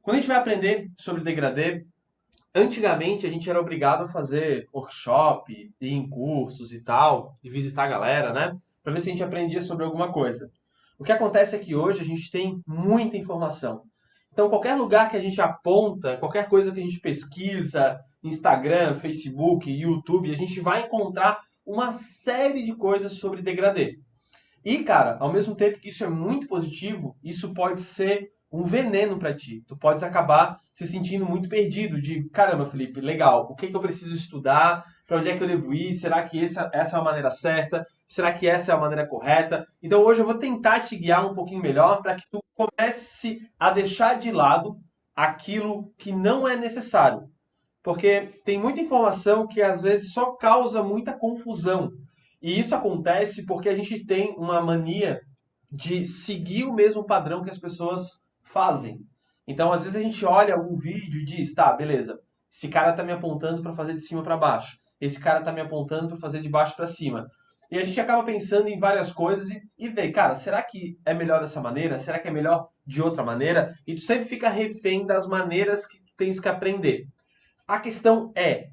Quando a gente vai aprender sobre degradê, antigamente a gente era obrigado a fazer workshop, ir em cursos e tal, e visitar a galera, né? Para ver se a gente aprendia sobre alguma coisa. O que acontece é que hoje a gente tem muita informação. Então, qualquer lugar que a gente aponta, qualquer coisa que a gente pesquisa, Instagram, Facebook, YouTube, a gente vai encontrar uma série de coisas sobre degradê. E, cara, ao mesmo tempo que isso é muito positivo, isso pode ser um veneno para ti. Tu podes acabar se sentindo muito perdido de, caramba, Felipe, legal, o que que eu preciso estudar? Para onde é que eu devo ir? Será que essa é a maneira certa? Será que essa é a maneira correta? Então hoje eu vou tentar te guiar um pouquinho melhor para que tu comece a deixar de lado aquilo que não é necessário. Porque tem muita informação que às vezes só causa muita confusão. E isso acontece porque a gente tem uma mania de seguir o mesmo padrão que as pessoas fazem. Então, às vezes a gente olha algum vídeo e diz, tá, beleza, esse cara tá me apontando para fazer de cima para baixo. Esse cara tá me apontando para fazer de baixo para cima. E a gente acaba pensando em várias coisas e vê, cara, será que é melhor dessa maneira? Será que é melhor de outra maneira? E tu sempre fica refém das maneiras que tu tens que aprender. A questão é,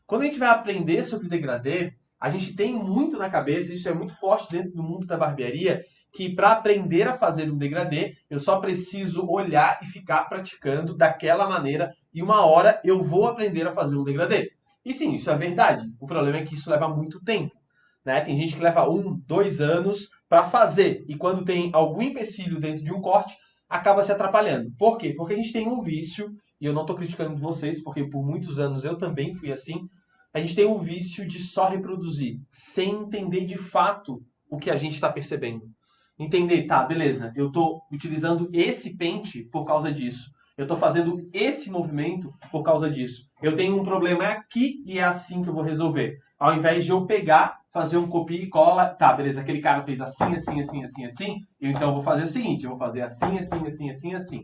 quando a gente vai aprender sobre degradê, a gente tem muito na cabeça, isso é muito forte dentro do mundo da barbearia, que para aprender a fazer um degradê, eu só preciso olhar e ficar praticando daquela maneira e uma hora eu vou aprender a fazer um degradê. E sim, isso é verdade. O problema é que isso leva muito tempo. Né? Tem gente que leva 1, 2 anos para fazer e quando tem algum empecilho dentro de um corte, acaba se atrapalhando. Por quê? Porque a gente tem um vício, e eu não estou criticando vocês, porque por muitos anos eu também fui assim, a gente tem um vício de só reproduzir, sem entender de fato o que a gente está percebendo. Entender, tá, beleza, eu estou utilizando esse pente por causa disso. Eu estou fazendo esse movimento por causa disso. Eu tenho um problema aqui e é assim que eu vou resolver. Ao invés de eu pegar, fazer um copia e cola, tá, beleza, aquele cara fez assim, assim, assim, assim, assim, então eu vou fazer o seguinte, eu vou fazer assim, assim, assim, assim, assim.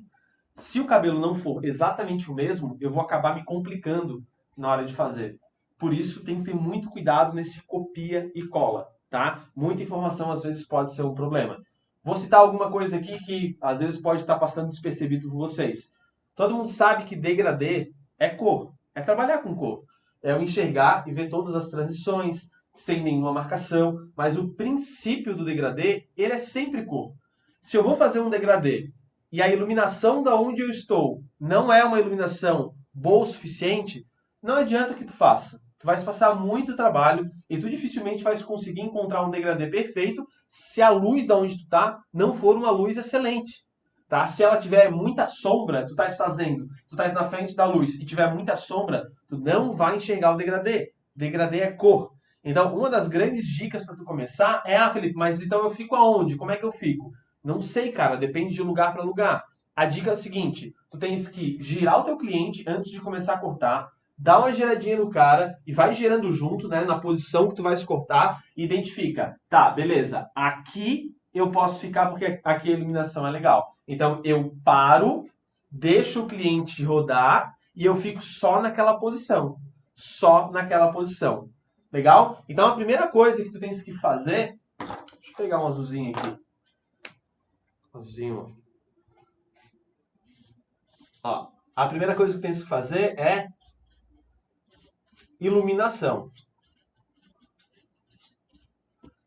Se o cabelo não for exatamente o mesmo, eu vou acabar me complicando na hora de fazer. Por isso, tem que ter muito cuidado nesse copia e cola, tá? Muita informação às vezes pode ser um problema. Vou citar alguma coisa aqui que às vezes pode estar passando despercebido por vocês. Todo mundo sabe que degradê é cor, é trabalhar com cor. É o enxergar e ver todas as transições, sem nenhuma marcação, mas o princípio do degradê, ele é sempre cor. Se eu vou fazer um degradê e a iluminação da onde eu estou não é uma iluminação boa o suficiente, não adianta que tu faça. Tu vais passar muito trabalho e tu dificilmente vais conseguir encontrar um degradê perfeito se a luz da onde tu tá não for uma luz excelente. Tá? Se ela tiver muita sombra, tu estás fazendo, tu estás na frente da luz e tiver muita sombra, tu não vai enxergar o degradê. Degradê é cor. Então, uma das grandes dicas para tu começar é, Felipe, mas então eu fico aonde? Como é que eu fico? Não sei, cara, depende de lugar para lugar. A dica é a seguinte: tu tens que girar o teu cliente antes de começar a cortar, dá uma giradinha no cara e vai girando junto, né, na posição que tu vai se cortar e identifica. Tá, beleza. Aqui eu posso ficar porque aqui a iluminação é legal. Então eu paro, deixo o cliente rodar e eu fico só naquela posição. Só naquela posição. Legal? Então a primeira coisa que tu tens que fazer. Deixa eu pegar um azulzinho aqui. Azulzinho. Ó, a primeira coisa que tu tens que fazer é iluminação.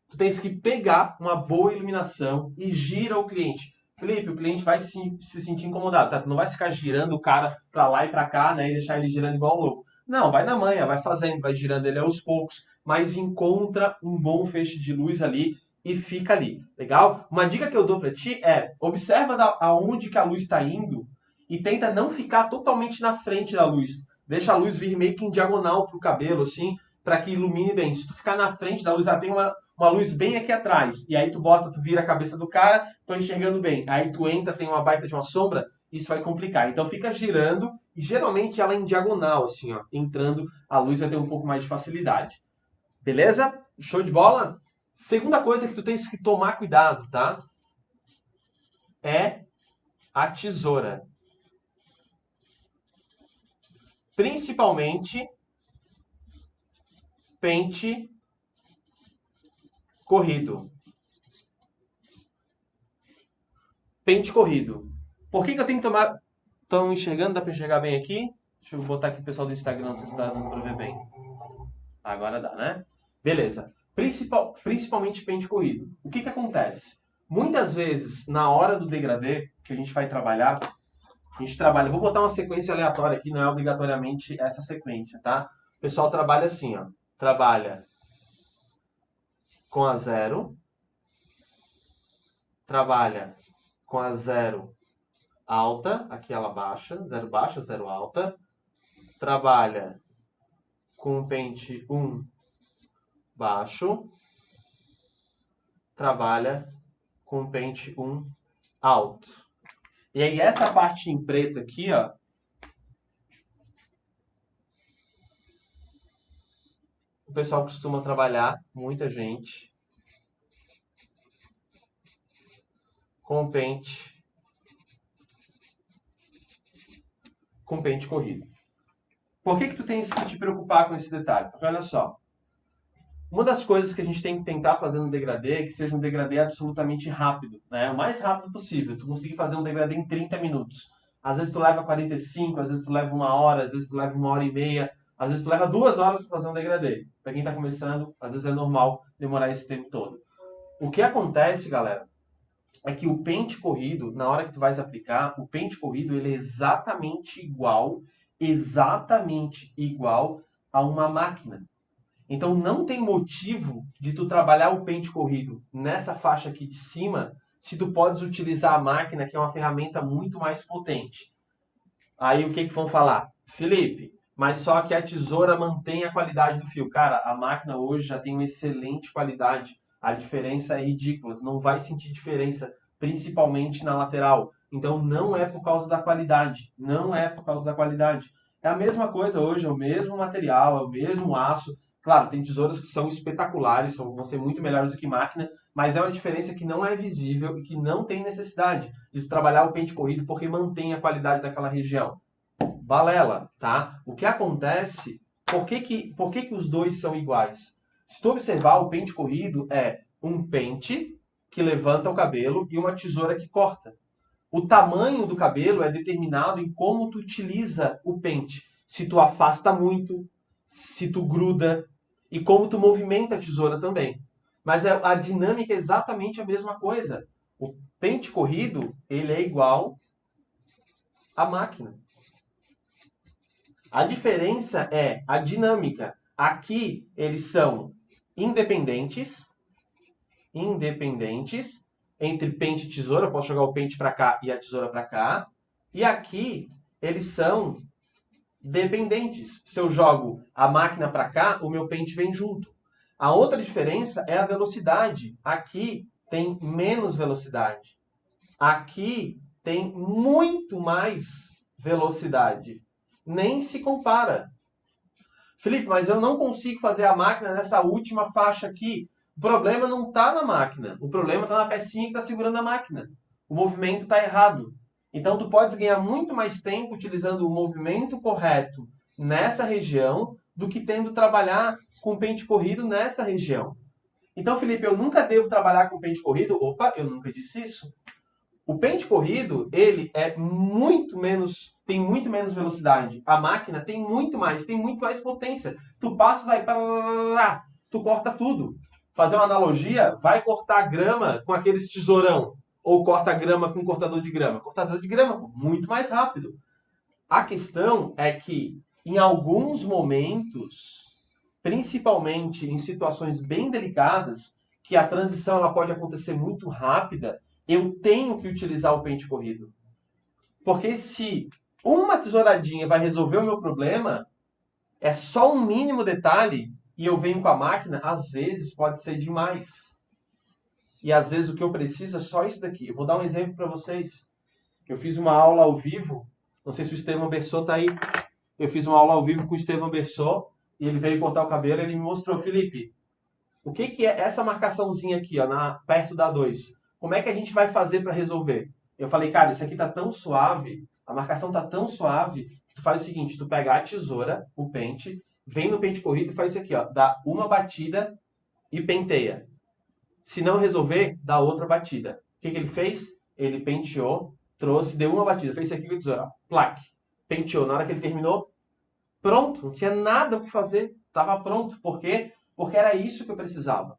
Tu tens que pegar uma boa iluminação e gira o cliente. Felipe, o cliente vai se sentir incomodado, tá? Tu não vai ficar girando o cara pra lá e pra cá, né? E deixar ele girando igual um louco. Não, vai na manha, vai fazendo, vai girando ele aos poucos, mas encontra um bom feixe de luz ali e fica ali, legal? Uma dica que eu dou pra ti é, observa aonde que a luz está indo e tenta não ficar totalmente na frente da luz. Deixa a luz vir meio que em diagonal pro cabelo, assim, para que ilumine bem. Se tu ficar na frente da luz, ela tem uma luz bem aqui atrás. E aí tu vira a cabeça do cara, tô enxergando bem. Aí tu entra, tem uma baita de uma sombra, isso vai complicar. Então fica girando e geralmente ela é em diagonal, assim, ó. Entrando, a luz vai ter um pouco mais de facilidade. Beleza? Show de bola? Segunda coisa que tu tens que tomar cuidado, tá? É a tesoura. Principalmente pente corrido. Pente corrido. Por que eu tenho que Estão enxergando? Dá para enxergar bem aqui? Deixa eu botar aqui o pessoal do Instagram, não sei se está dando para ver bem. Agora dá, né? Beleza. Principalmente pente corrido. O que que acontece? Muitas vezes, na hora do degradê, que a gente vai trabalhar, a gente trabalha... Vou botar uma sequência aleatória aqui, não é obrigatoriamente essa sequência, tá? O pessoal trabalha assim, ó. Trabalha com a 0, trabalha com a 0 alta, aqui ela baixa, 0 alta, trabalha com o pente 1 baixo, trabalha com o pente 1 alto. E aí essa parte em preto aqui, ó, o pessoal costuma trabalhar, muita gente, com pente corrido. Por que que tu tens que te preocupar com esse detalhe? Porque olha só, uma das coisas que a gente tem que tentar fazer no degradê é que seja um degradê absolutamente rápido, né? O mais rápido possível. Tu conseguir fazer um degradê em 30 minutos. Às vezes tu leva 45, às vezes tu leva 1 hora, às vezes tu leva 1 hora e meia, às vezes tu leva 2 horas para fazer um degradê. Para quem está começando, às vezes é normal demorar esse tempo todo. O que acontece, galera, é que o pente corrido, na hora que tu vais aplicar, o pente corrido ele é exatamente igual a uma máquina. Então não tem motivo de tu trabalhar o pente corrido nessa faixa aqui de cima, se tu podes utilizar a máquina, que é uma ferramenta muito mais potente. Aí o que que vão falar? Felipe, mas só que a tesoura mantém a qualidade do fio. Cara, a máquina hoje já tem uma excelente qualidade. A diferença é ridícula. Tu não vai sentir diferença, principalmente na lateral. Então não é por causa da qualidade. Não é por causa da qualidade. É a mesma coisa hoje, é o mesmo material, é o mesmo aço. Claro, tem tesouras que são espetaculares, vão ser muito melhores do que máquina, mas é uma diferença que não é visível e que não tem necessidade de trabalhar o pente corrido porque mantém a qualidade daquela região. Balela, tá? O que acontece, por que que os dois são iguais? Se tu observar, o pente corrido é um pente que levanta o cabelo e uma tesoura que corta. O tamanho do cabelo é determinado em como tu utiliza o pente. Se tu afasta muito, se tu gruda e como tu movimenta a tesoura também. Mas a dinâmica é exatamente a mesma coisa. O pente corrido, ele é igual à máquina. A diferença é a dinâmica. Aqui eles são independentes entre pente e tesoura. Eu posso jogar o pente para cá e a tesoura para cá. E aqui eles são dependentes. Se eu jogo a máquina para cá, o meu pente vem junto. A outra diferença é a velocidade. Aqui tem menos velocidade. Aqui tem muito mais velocidade. Nem se compara. Felipe, mas eu não consigo fazer a máquina nessa última faixa aqui. O problema não está na máquina. O problema está na pecinha que está segurando a máquina. O movimento está errado. Então, tu podes ganhar muito mais tempo utilizando o movimento correto nessa região do que tendo trabalhar com pente corrido nessa região. Então, Felipe, eu nunca devo trabalhar com pente corrido? Opa, eu nunca disse isso. O pente corrido, ele é tem muito menos velocidade. A máquina tem muito mais potência. Tu passa, vai para lá, tu corta tudo. Fazer uma analogia, vai cortar grama com aqueles tesourão ou corta grama com cortador de grama. Cortador de grama, muito mais rápido. A questão é que em alguns momentos, principalmente em situações bem delicadas, que a transição ela pode acontecer muito rápida, eu tenho que utilizar o pente corrido. Porque se uma tesouradinha vai resolver o meu problema, é só um mínimo detalhe e eu venho com a máquina, às vezes pode ser demais. E às vezes o que eu preciso é só isso daqui. Eu vou dar um exemplo para vocês. Eu fiz uma aula ao vivo, não sei se o Estevão Bessot está aí. Eu fiz uma aula ao vivo com o Estevão Bessot e ele veio cortar o cabelo e ele me mostrou, Felipe, o que que é essa marcaçãozinha aqui, ó, perto da 2? Como é que a gente vai fazer para resolver? Eu falei, cara, isso aqui tá tão suave, a marcação tá tão suave, que tu faz o seguinte, tu pega a tesoura, o pente, vem no pente corrido e faz isso aqui, ó, dá uma batida e penteia. Se não resolver, dá outra batida. O que que ele fez? Ele penteou, Trouxe, deu uma batida, fez isso aqui com a tesoura, ó, plaque, penteou. Na hora que ele terminou, pronto, não tinha nada o que fazer, estava pronto. Por quê? Porque era isso que eu precisava.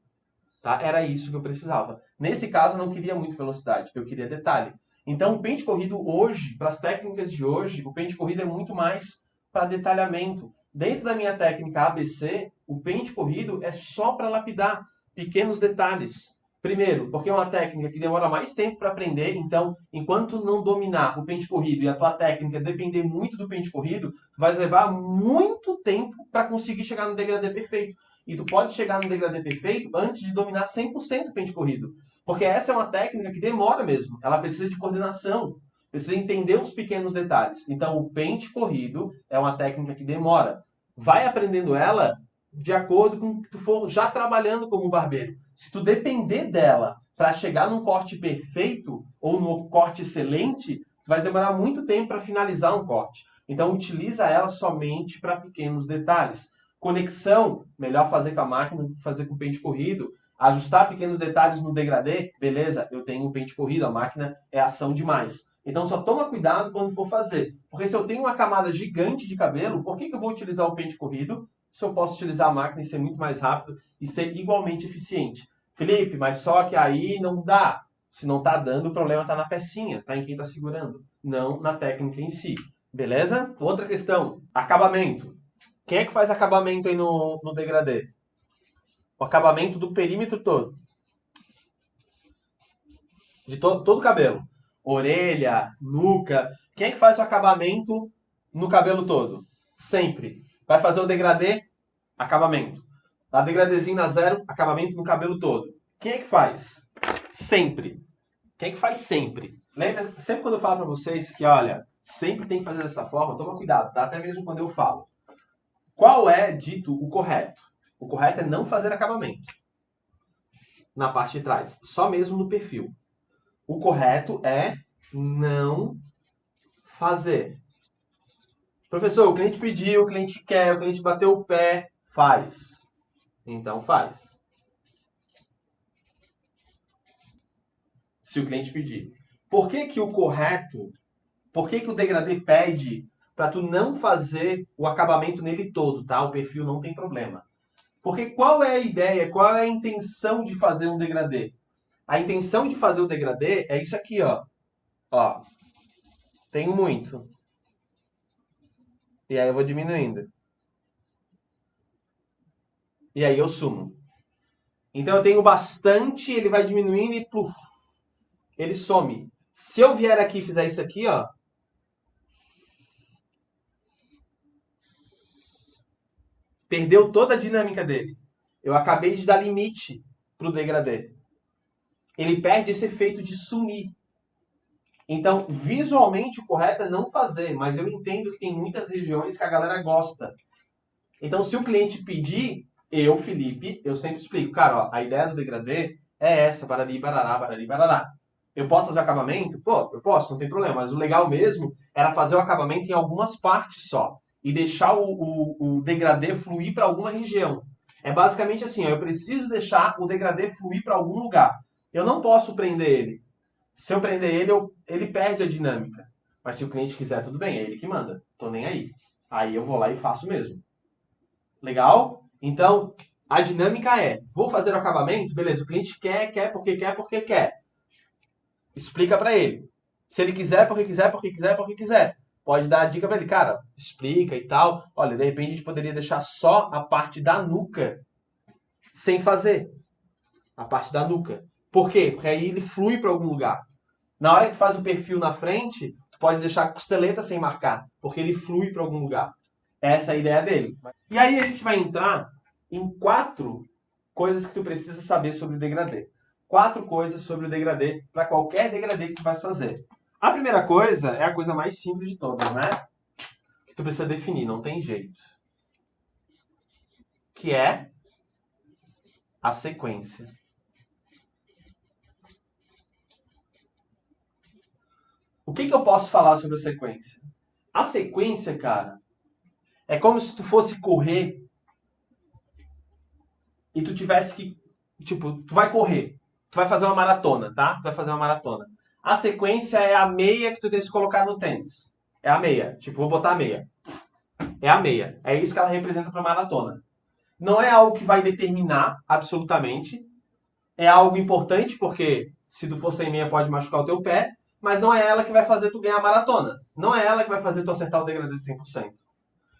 Tá? Era isso que eu precisava. Nesse caso, eu não queria muito velocidade, eu queria detalhe. Então, o pente corrido hoje, para as técnicas de hoje, o pente corrido é muito mais para detalhamento. Dentro da minha técnica ABC, o pente corrido é só para lapidar pequenos detalhes. Primeiro, porque é uma técnica que demora mais tempo para aprender, então, enquanto não dominar o pente corrido e a tua técnica depender muito do pente corrido, tu vai levar muito tempo para conseguir chegar no degradê perfeito. E tu pode chegar no degradê perfeito antes de dominar 100% o pente corrido. Porque essa é uma técnica que demora mesmo. Ela precisa de coordenação, precisa entender os pequenos detalhes. Então, o pente corrido é uma técnica que demora. Vai aprendendo ela de acordo com o que tu for já trabalhando como barbeiro. Se tu depender dela para chegar num corte perfeito ou num corte excelente, tu vai demorar muito tempo para finalizar um corte. Então, utiliza ela somente para pequenos detalhes. Conexão, melhor fazer com a máquina do que fazer com o pente corrido. Ajustar pequenos detalhes no degradê, beleza, eu tenho um pente corrido, a máquina é ação demais. Então só toma cuidado quando for fazer. Porque se eu tenho uma camada gigante de cabelo, por que eu vou utilizar o pente corrido se eu posso utilizar a máquina e ser muito mais rápido e ser igualmente eficiente? Felipe, mas só que aí não dá. Se não está dando, o problema está na pecinha, está em quem está segurando, não na técnica em si. Beleza? Outra questão, acabamento. Quem é que faz acabamento aí no degradê? O acabamento do perímetro todo. De todo o cabelo. Orelha, nuca. Quem é que faz o acabamento no cabelo todo? Sempre. Vai fazer o degradê, acabamento. Dá degradêzinho na zero, acabamento no cabelo todo. Quem é que faz? Sempre. Quem é que faz sempre? Lembra, sempre quando eu falo para vocês que, olha, sempre tem que fazer dessa forma, toma cuidado, tá? Até mesmo quando eu falo. Qual é dito o correto? O correto é não fazer acabamento na parte de trás, só mesmo no perfil. O correto é não fazer. Professor, o cliente pediu, o cliente quer, o cliente bateu o pé, faz. Então faz. Se o cliente pedir. Por que que o correto, por que que o degradê pede para tu não fazer o acabamento nele todo, tá? O perfil não tem problema. Porque qual é a ideia, qual é a intenção de fazer um degradê? A intenção de fazer o degradê é isso aqui, ó. Ó, tenho muito. E aí eu vou diminuindo. E aí eu sumo. Então eu tenho bastante, ele vai diminuindo e pluf, ele some. Se eu vier aqui e fizer isso aqui, ó. Perdeu toda a dinâmica dele. Eu acabei de dar limite pro degradê. Ele perde esse efeito de sumir. Então, visualmente, o correto é não fazer, mas eu entendo que tem muitas regiões que a galera gosta. Então, se o cliente pedir, eu, Felipe, eu sempre explico, cara, ó, a ideia do degradê é essa, barari, barará, barari, barará. Eu posso fazer acabamento? Pô, eu posso, não tem problema. Mas o legal mesmo era fazer o acabamento em algumas partes só. E deixar o degradê fluir para alguma região. É basicamente assim, ó, eu preciso deixar o degradê fluir para algum lugar. Eu não posso prender ele. Se eu prender ele, ele perde a dinâmica. Mas se o cliente quiser, tudo bem, é ele que manda. Tô nem aí. Aí eu vou lá e faço mesmo. Legal? Então, a dinâmica é, vou fazer o acabamento? Beleza, o cliente quer, porque quer, porque quer. Explica para ele. Se ele quiser, porque quiser, porque quiser, porque quiser. Pode dar a dica para ele, cara, explica e tal. Olha, de repente a gente poderia deixar só a parte da nuca sem fazer. A parte da nuca. Por quê? Porque aí ele flui para algum lugar. Na hora que tu faz o perfil na frente, tu pode deixar a costeleta sem marcar, porque ele flui para algum lugar. Essa é a ideia dele. E aí a gente vai entrar em 4 coisas que tu precisa saber sobre o degradê. 4 coisas sobre o degradê para qualquer degradê que tu vai fazer. A primeira coisa é a coisa mais simples de todas, né? Que tu precisa definir, não tem jeito. Que é a sequência. O que eu posso falar sobre a sequência? A sequência, cara, é como se tu fosse correr e tu tivesse que, tipo, tu vai correr, tu vai fazer uma maratona, tá? Tu vai fazer uma maratona. A sequência é a meia que tu tens que colocar no tênis. É a meia. Tipo, vou botar a meia. É a meia. É isso que ela representa para maratona. Não é algo que vai determinar absolutamente. É algo importante porque se tu for sem meia pode machucar o teu pé, mas não é ela que vai fazer tu ganhar a maratona. Não é ela que vai fazer tu acertar o degradê 100%.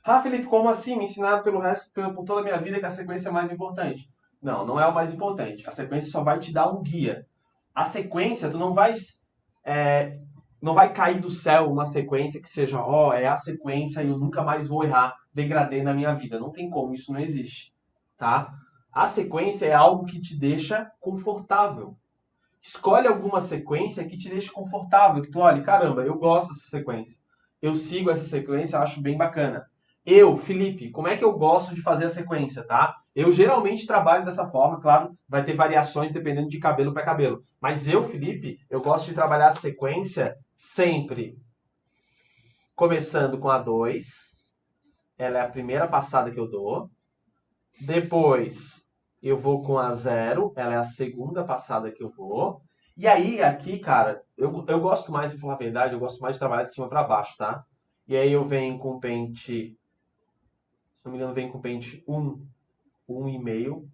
Ah, Felipe, como assim? Me ensinaram por toda a minha vida que a sequência é mais importante. Não, não é o mais importante. A sequência só vai te dar um guia. A sequência, tu é, não vai cair do céu uma sequência que seja, ó, é a sequência e eu nunca mais vou errar degradê na minha vida. Não tem como, isso não existe, tá? A sequência é algo que te deixa confortável. Escolhe alguma sequência que te deixe confortável, que tu olhe, caramba, eu gosto dessa sequência. Eu sigo essa sequência, eu acho bem bacana. Eu, Felipe, como é que eu gosto de fazer a sequência, tá? Eu geralmente trabalho dessa forma, claro, vai ter variações dependendo de cabelo para cabelo. Mas eu, Felipe, eu gosto de trabalhar a sequência sempre começando com a 2. Ela é a primeira passada que eu dou. Depois eu vou com a 0, ela é a segunda passada que eu vou. E aí, aqui, cara, eu gosto mais, pra falar a verdade, eu gosto mais de trabalhar de cima para baixo, tá? E aí eu venho com pente, se não me engano, vem com pente 1, 1,5,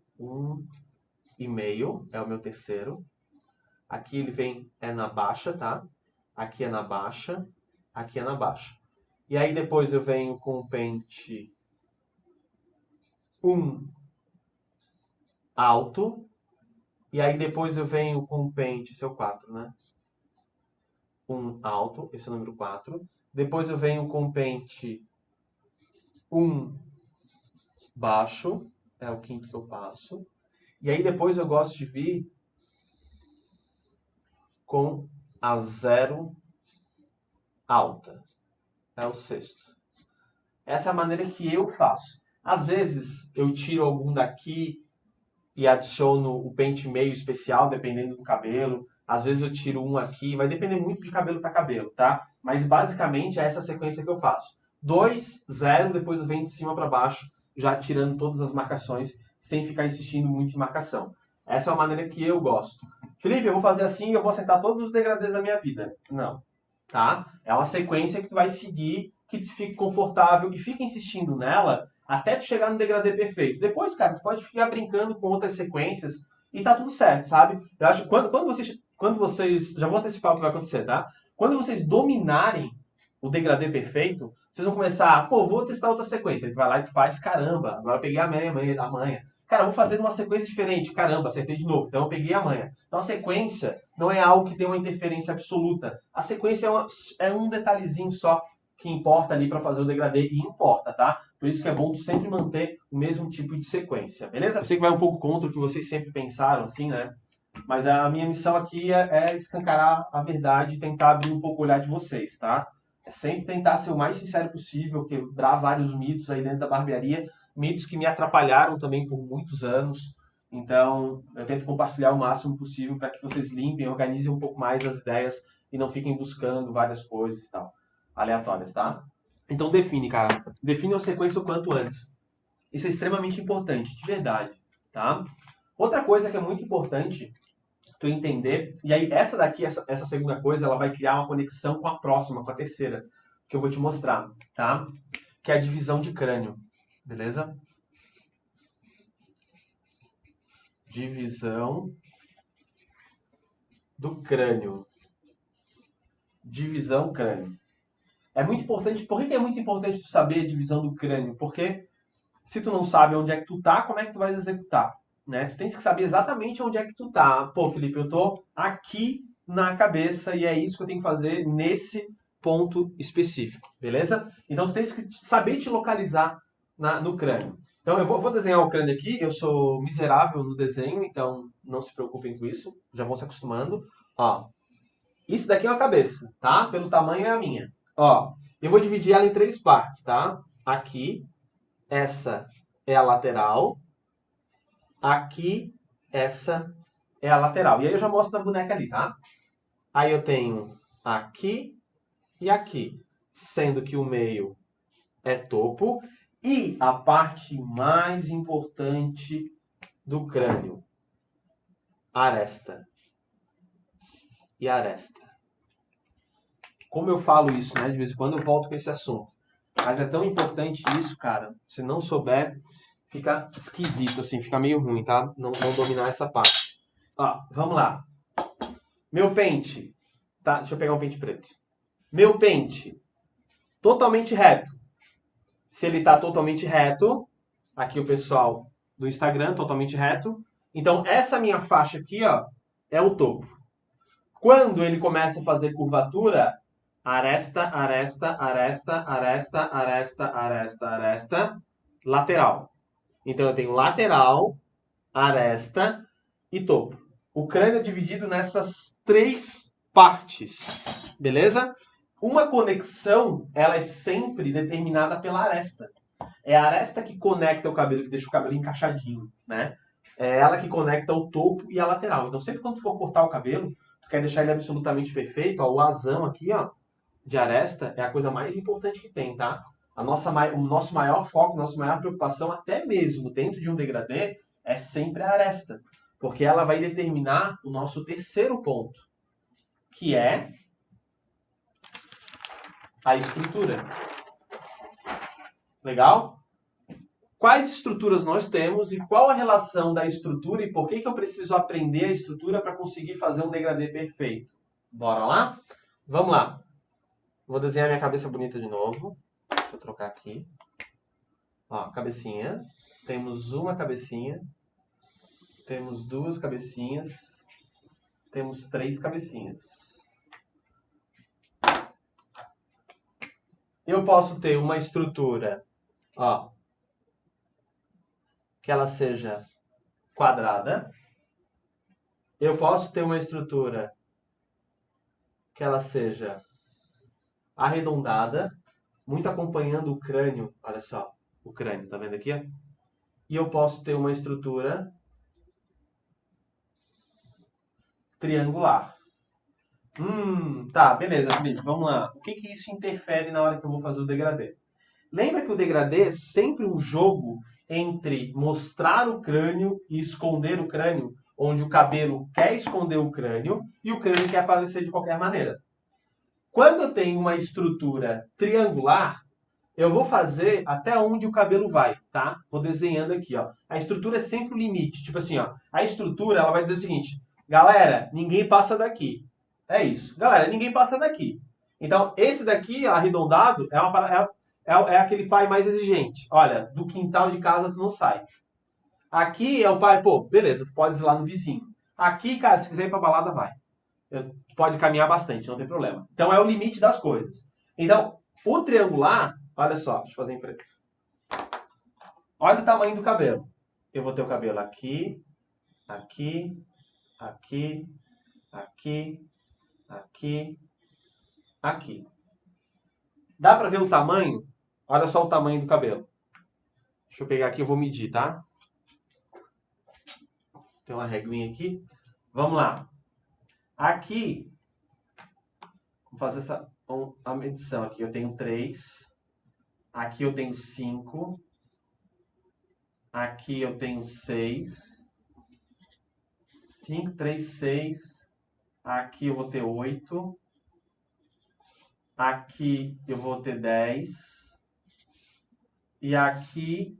1,5 é o meu terceiro. Aqui ele vem, é na baixa, tá? Aqui é na baixa, aqui é na baixa. E aí depois eu venho com pente 1 alto. E aí depois eu venho com o pente, esse é o 4, né? 1 alto, esse é o número 4. Depois eu venho com o pente 1 baixo, é o quinto que eu passo. E aí depois eu gosto de vir com a 0 alta, é o sexto. Essa é a maneira que eu faço. Às vezes eu tiro algum daqui e adiciono o pente meio especial, dependendo do cabelo. Às vezes eu tiro um aqui, vai depender muito de cabelo para cabelo, tá? Mas basicamente é essa sequência que eu faço. 2, 0, depois eu venho de cima para baixo, já tirando todas as marcações, sem ficar insistindo muito em marcação. Essa é a maneira que eu gosto. Felipe, eu vou fazer assim e eu vou acertar todos os degradês da minha vida. Não, tá? É uma sequência que tu vai seguir, que tu fique confortável e fica insistindo nela até tu chegar no degradê perfeito. Depois, cara, tu pode ficar brincando com outras sequências e tá tudo certo, sabe? Eu acho que quando vocês já vou antecipar o que vai acontecer, tá? Quando vocês dominarem o degradê perfeito, vocês vão começar, pô, vou testar outra sequência. Aí tu vai lá e tu faz, caramba, agora eu peguei a manha. Cara, eu vou fazer uma sequência diferente. Caramba, acertei de novo. Então eu peguei a manha. Então a sequência não é algo que tem uma interferência absoluta. A sequência é um detalhezinho só que importa ali para fazer o degradê e importa, tá? Por isso que é bom tu sempre manter o mesmo tipo de sequência, beleza? Eu sei que vai um pouco contra o que vocês sempre pensaram, assim, né? Mas a minha missão aqui é escancarar a verdade e tentar abrir um pouco o olhar de vocês, tá? É sempre tentar ser o mais sincero possível, quebrar vários mitos aí dentro da barbearia, mitos que me atrapalharam também por muitos anos. Então, eu tento compartilhar o máximo possível para que vocês limpem, organizem um pouco mais as ideias e não fiquem buscando várias coisas e tal, aleatórias, tá? Então define, cara. Define a sequência o quanto antes. Isso é extremamente importante, de verdade, tá? Outra coisa que é muito importante tu entender, e aí essa daqui, essa segunda coisa, ela vai criar uma conexão com a próxima, com a terceira, que eu vou te mostrar, tá? Que é a divisão de crânio, beleza? Divisão do crânio. Divisão crânio. É muito importante, por que é muito importante tu saber a divisão do crânio? Porque se tu não sabe onde é que tu tá, como é que tu vai executar? Né? Tu tens que saber exatamente onde é que tu tá. Pô, Felipe, eu tô aqui na cabeça e é isso que eu tenho que fazer nesse ponto específico, beleza? Então tu tens que saber te localizar no crânio. Então eu vou desenhar o crânio aqui, eu sou miserável no desenho, então não se preocupem com isso, já vão se acostumando. Ó, isso daqui é uma cabeça, tá? Pelo tamanho é a minha. Ó, eu vou dividir ela em 3 partes, tá? Aqui, essa é a lateral. Aqui, essa é a lateral. E aí eu já mostro na boneca ali, tá? Aí eu tenho aqui e aqui. Sendo que o meio é topo. E a parte mais importante do crânio. Aresta. E aresta. como eu falo isso, né? De vez em quando eu volto com esse assunto. Mas é tão importante isso, cara. Se não souber, fica esquisito, assim, fica meio ruim, tá? Não dominar essa parte. Ó, vamos lá. Meu pente, tá? Deixa eu pegar um pente preto. Meu pente, totalmente reto. Se ele tá totalmente reto, aqui o pessoal do Instagram, totalmente reto. Então, essa minha faixa aqui, ó, é o topo. Quando ele começa a fazer curvatura, aresta, aresta, aresta, aresta, aresta, aresta, aresta, lateral. Então eu tenho lateral, aresta e topo. O crânio é dividido nessas três partes, beleza? Uma conexão, ela é sempre determinada pela aresta. É a aresta que conecta o cabelo, que deixa o cabelo encaixadinho, né? É ela que conecta o topo e a lateral. Então sempre quando tu for cortar o cabelo, tu quer deixar ele absolutamente perfeito, ó, o asão aqui, ó, de aresta é a coisa mais importante que tem, tá? O nosso maior foco, nossa maior preocupação, até mesmo dentro de um degradê, é sempre a aresta. Porque ela vai determinar o nosso terceiro ponto, que é a estrutura. Legal? Quais estruturas nós temos e qual a relação da estrutura e por que eu preciso aprender a estrutura para conseguir fazer um degradê perfeito? Bora lá? Vamos lá. Vou desenhar minha cabeça bonita de novo. Deixa eu trocar aqui. Ó, cabecinha. Temos uma cabecinha. Temos duas cabecinhas. Temos três cabecinhas. Eu posso ter uma estrutura, ó, que ela seja quadrada. Eu posso ter uma estrutura que ela seja arredondada, muito acompanhando o crânio. Olha só, o crânio, tá vendo aqui? Ó? E eu posso ter uma estrutura triangular. Tá, beleza, Felipe, vamos lá. O que isso interfere na hora que eu vou fazer o degradê? Lembra que o degradê é sempre um jogo entre mostrar o crânio e esconder o crânio, onde o cabelo quer esconder o crânio e o crânio quer aparecer de qualquer maneira. Quando eu tenho uma estrutura triangular, eu vou fazer até onde o cabelo vai, tá? Vou desenhando aqui, ó. A estrutura é sempre o limite. Tipo assim, ó. A estrutura, ela vai dizer o seguinte: galera, ninguém passa daqui. É isso. Galera, ninguém passa daqui. Então, esse daqui, arredondado, é aquele pai mais exigente. Olha, do quintal de casa tu não sai. Aqui é o pai, pô, beleza, tu pode ir lá no vizinho. Aqui, cara, se quiser ir pra balada, vai. Pode caminhar bastante, não tem problema. Então, é o limite das coisas. Então, o triangular, olha só, deixa eu fazer em preto. Olha o tamanho do cabelo. Eu vou ter o cabelo aqui, aqui, aqui, aqui, aqui, aqui. Dá pra ver o tamanho? Olha só o tamanho do cabelo. Deixa eu pegar aqui, eu vou medir, tá? Tem uma reguinha aqui. Vamos lá. Aqui, vou fazer a medição aqui. Eu tenho 3. Aqui eu tenho 5. Aqui eu tenho 6. 5, 3, 6. Aqui eu vou ter 8. Aqui eu vou ter 10. E aqui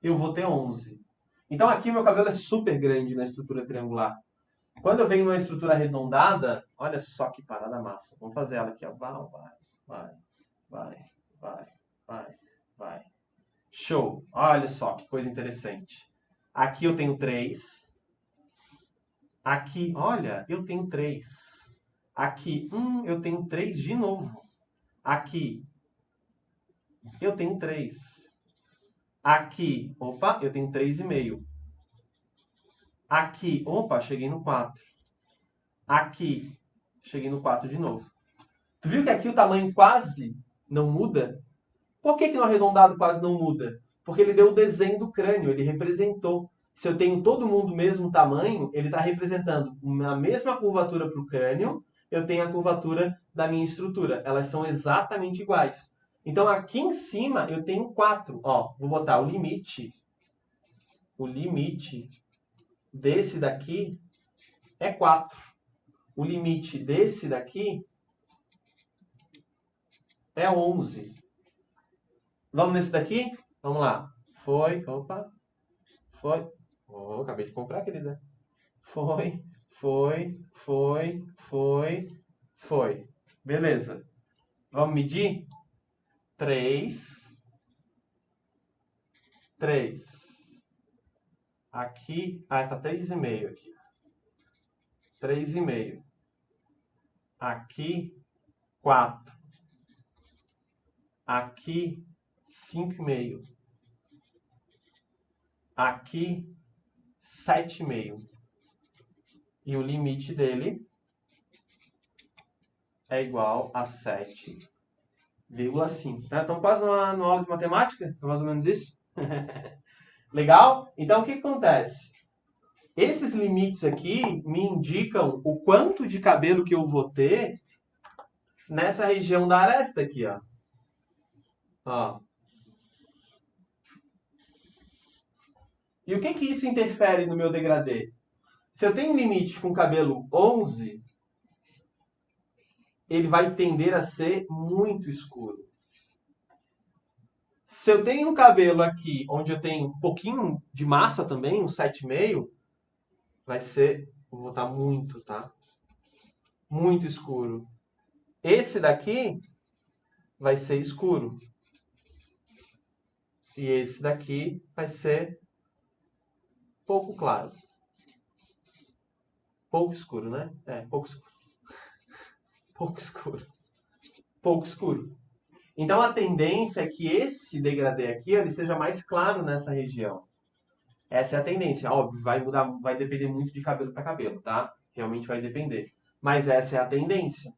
eu vou ter 11. Então aqui meu cabelo é super grande na estrutura triangular. Quando eu venho numa estrutura arredondada, olha só que parada massa. Vamos fazer ela aqui, ó. Vai. Show. Olha só que coisa interessante. Aqui eu tenho 3. Aqui, olha, eu tenho 3. Aqui, eu tenho 3 de novo. Aqui, eu tenho 3. Aqui, opa, eu tenho 3,5. Aqui, opa, cheguei no 4. Aqui, cheguei no 4 de novo. Tu viu que aqui o tamanho quase não muda? Por que no arredondado quase não muda? Porque ele deu o desenho do crânio, ele representou. Se eu tenho todo mundo o mesmo tamanho, ele está representando a mesma curvatura para o crânio, eu tenho a curvatura da minha estrutura. Elas são exatamente iguais. Então aqui em cima eu tenho 4. Ó, vou botar o limite. O limite desse daqui é 4. O limite desse daqui é 11. Vamos nesse daqui? Vamos lá. Foi, opa, foi. Oh, acabei de comprar, querida. Foi, foi. Beleza. Vamos medir? 3. Aqui, tá 3,5 aqui. 3,5. Aqui, 4. Aqui, 5,5. Aqui, 7,5. E o limite dele é igual a 7,5. Tá? Então, quase numa aula de matemática, é mais ou menos isso. Legal? Então, o que acontece? Esses limites aqui me indicam o quanto de cabelo que eu vou ter nessa região da aresta aqui, ó. Ó. E o que isso interfere no meu degradê? Se eu tenho um limite com cabelo 11, ele vai tender a ser muito escuro. Se eu tenho um cabelo aqui onde eu tenho um pouquinho de massa também, um 7,5, vai ser, vou botar muito, tá? Muito escuro. Esse daqui vai ser escuro. E esse daqui vai ser pouco claro. Pouco escuro, né? Pouco escuro. Pouco escuro. Pouco escuro. Então a tendência é que esse degradê aqui ele seja mais claro nessa região. Essa é a tendência. Óbvio, vai mudar, vai depender muito de cabelo para cabelo, tá? Realmente vai depender. Mas essa é a tendência.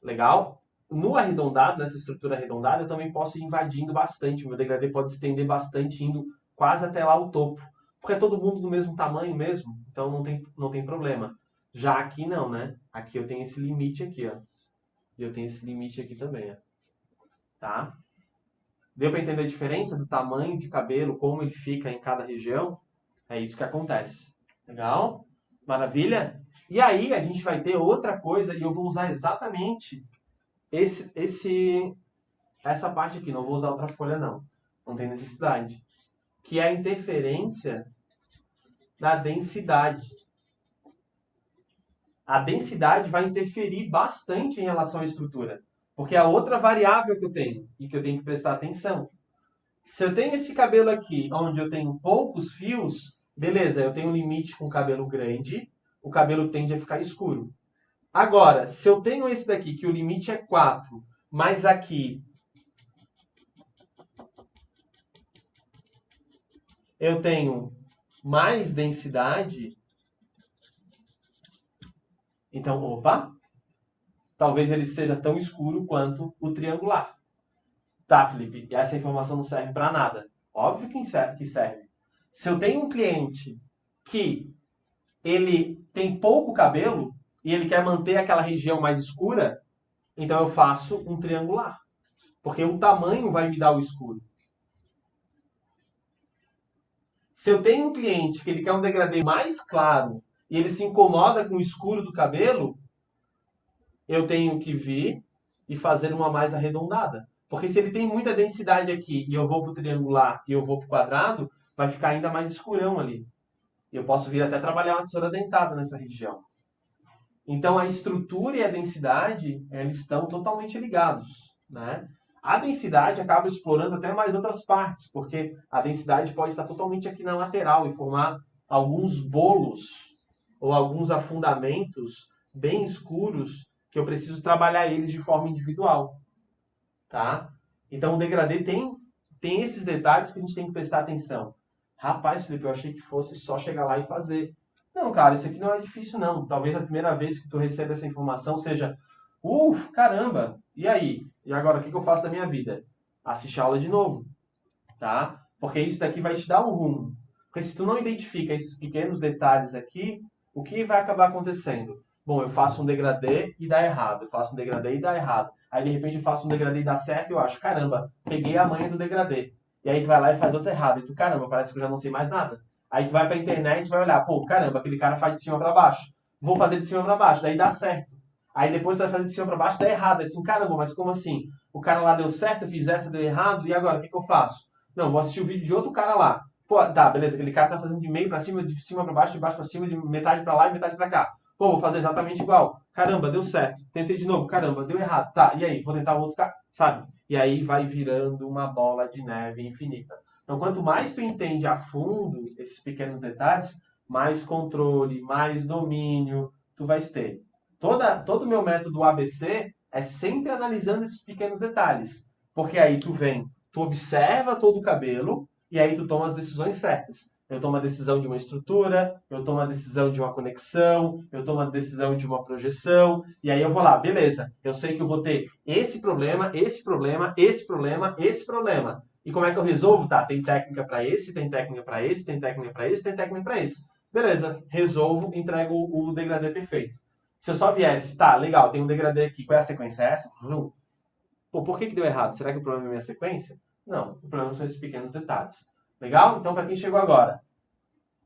Legal? No arredondado, nessa estrutura arredondada, eu também posso ir invadindo bastante. O meu degradê pode estender bastante, indo quase até lá o topo. Porque é todo mundo do mesmo tamanho mesmo, então não tem problema. Já aqui não, né? Aqui eu tenho esse limite aqui, ó. E eu tenho esse limite aqui também, ó. Tá? Deu para entender a diferença do tamanho de cabelo, como ele fica em cada região? É isso que acontece. Legal? Maravilha? E aí a gente vai ter outra coisa e eu vou usar exatamente essa parte aqui. Não vou usar outra folha não. Não tem necessidade. Que é a interferência da densidade. A densidade vai interferir bastante em relação à estrutura. Porque é a outra variável que eu tenho e que eu tenho que prestar atenção. Se eu tenho esse cabelo aqui, onde eu tenho poucos fios, beleza, eu tenho um limite com cabelo grande, o cabelo tende a ficar escuro. Agora, se eu tenho esse daqui, que o limite é 4, mas aqui eu tenho mais densidade, então, opa, talvez ele seja tão escuro quanto o triangular. Tá, Felipe, essa informação não serve para nada. Óbvio que serve. Se eu tenho um cliente que ele tem pouco cabelo e ele quer manter aquela região mais escura, então eu faço um triangular. Porque o tamanho vai me dar o escuro. Se eu tenho um cliente que ele quer um degradê mais claro e ele se incomoda com o escuro do cabelo, eu tenho que vir e fazer uma mais arredondada. Porque se ele tem muita densidade aqui e eu vou para o triangular e eu vou para o quadrado, vai ficar ainda mais escurão ali. Eu posso vir até trabalhar uma tesoura dentada nessa região. Então a estrutura e a densidade eles estão totalmente ligados, né? A densidade acaba explorando até mais outras partes, porque a densidade pode estar totalmente aqui na lateral e formar alguns bolos ou alguns afundamentos bem escuros que eu preciso trabalhar eles de forma individual, tá? Então o degradê tem esses detalhes que a gente tem que prestar atenção. Rapaz, Felipe, eu achei que fosse só chegar lá e fazer. Não, cara, isso aqui não é difícil, não. Talvez a primeira vez que tu recebe essa informação seja, caramba, e aí? E agora, o que eu faço da minha vida? Assiste a aula de novo, tá? Porque isso daqui vai te dar um rumo. Porque se tu não identifica esses pequenos detalhes aqui, o que vai acabar acontecendo? Bom, eu faço um degradê e dá errado. Eu faço um degradê e dá errado. Aí, de repente, eu faço um degradê e dá certo e eu acho, caramba, peguei a manha do degradê. E aí tu vai lá e faz outro errado. E tu, caramba, parece que eu já não sei mais nada. Aí tu vai pra internet e vai olhar, pô, caramba, aquele cara faz de cima pra baixo. Vou fazer de cima pra baixo, daí dá certo. Aí depois você vai fazer de cima para baixo, dá errado. Aí tu, caramba, mas como assim? O cara lá deu certo, eu fiz essa, deu errado, e agora, o que que eu faço? Não, vou assistir o vídeo de outro cara lá. Pô, tá, beleza, aquele cara tá fazendo de meio para cima, de cima para baixo, de baixo para cima, de metade para lá e metade para cá. Pô, vou fazer exatamente igual. Caramba, deu certo. Tentei de novo, caramba, deu errado. Tá, e aí? Vou tentar o outro cara, sabe? E aí vai virando uma bola de neve infinita. Então, quanto mais tu entende a fundo esses pequenos detalhes, mais controle, mais domínio tu vais ter. Todo o meu método ABC é sempre analisando esses pequenos detalhes. Porque aí tu vem, tu observa todo o cabelo e aí tu toma as decisões certas. Eu tomo a decisão de uma estrutura, eu tomo a decisão de uma conexão, eu tomo a decisão de uma projeção, e aí eu vou lá, beleza, eu sei que eu vou ter esse problema, esse problema, esse problema, esse problema. E como é que eu resolvo? Tá, tem técnica para esse, tem técnica para esse, tem técnica para esse, tem técnica para esse. Beleza, resolvo, entrego o degradê perfeito. Se eu só viesse, tá, legal, tem um degradê aqui, qual é a sequência? É essa? Pô, por que que deu errado? Será que o problema é a minha sequência? Não, o problema são esses pequenos detalhes. Legal? Então, para quem chegou agora,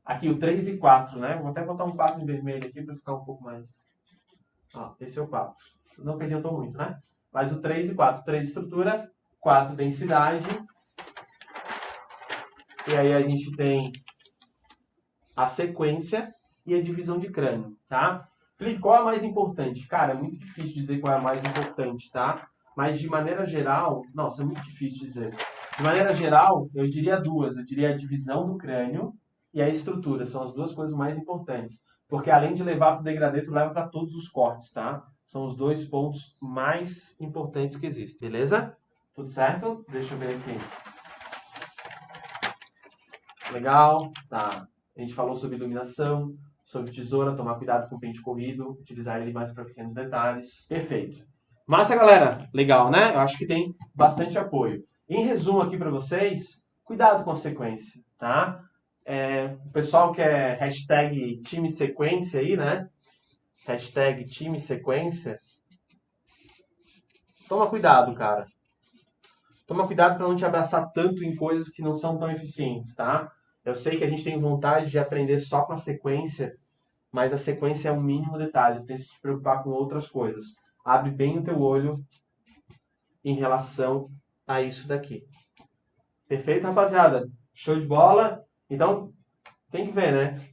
aqui o 3 e 4, né? Vou até botar um 4 em vermelho aqui para ficar um pouco mais... Ó, esse é o 4. Não que adiantou muito, né? Mas o 3 e 4. 3 estrutura, 4 densidade. E aí a gente tem a sequência e a divisão de crânio, tá? Felipe, qual é a mais importante? Cara, é muito difícil dizer qual é a mais importante, tá? Mas de maneira geral, nossa, é muito difícil dizer. De maneira geral, eu diria duas. Eu diria a divisão do crânio e a estrutura. São as duas coisas mais importantes. Porque além de levar para o degradê, tu leva para todos os cortes, tá? São os dois pontos mais importantes que existem. Beleza? Tudo certo? Deixa eu ver aqui. Legal? Tá. A gente falou sobre iluminação, sobre tesoura, tomar cuidado com o pente corrido, utilizar ele mais para pequenos detalhes. Perfeito. Massa, galera. Legal, né? Eu acho que tem bastante apoio. Em resumo aqui para vocês, cuidado com a sequência, tá? O pessoal que é hashtag time sequência aí, né? Hashtag time sequência. Toma cuidado, cara. Toma cuidado para não te abraçar tanto em coisas que não são tão eficientes, tá? Eu sei que a gente tem vontade de aprender só com a sequência, mas a sequência é um mínimo detalhe. Tem que se preocupar com outras coisas. Abre bem o teu olho em relação a isso daqui. Perfeito, rapaziada? Show de bola? Então, tem que ver, né?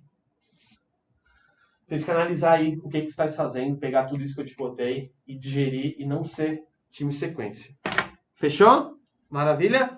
Tem que analisar aí o que tu estás fazendo, pegar tudo isso que eu te botei e digerir e não ser time sequência. Fechou? Maravilha?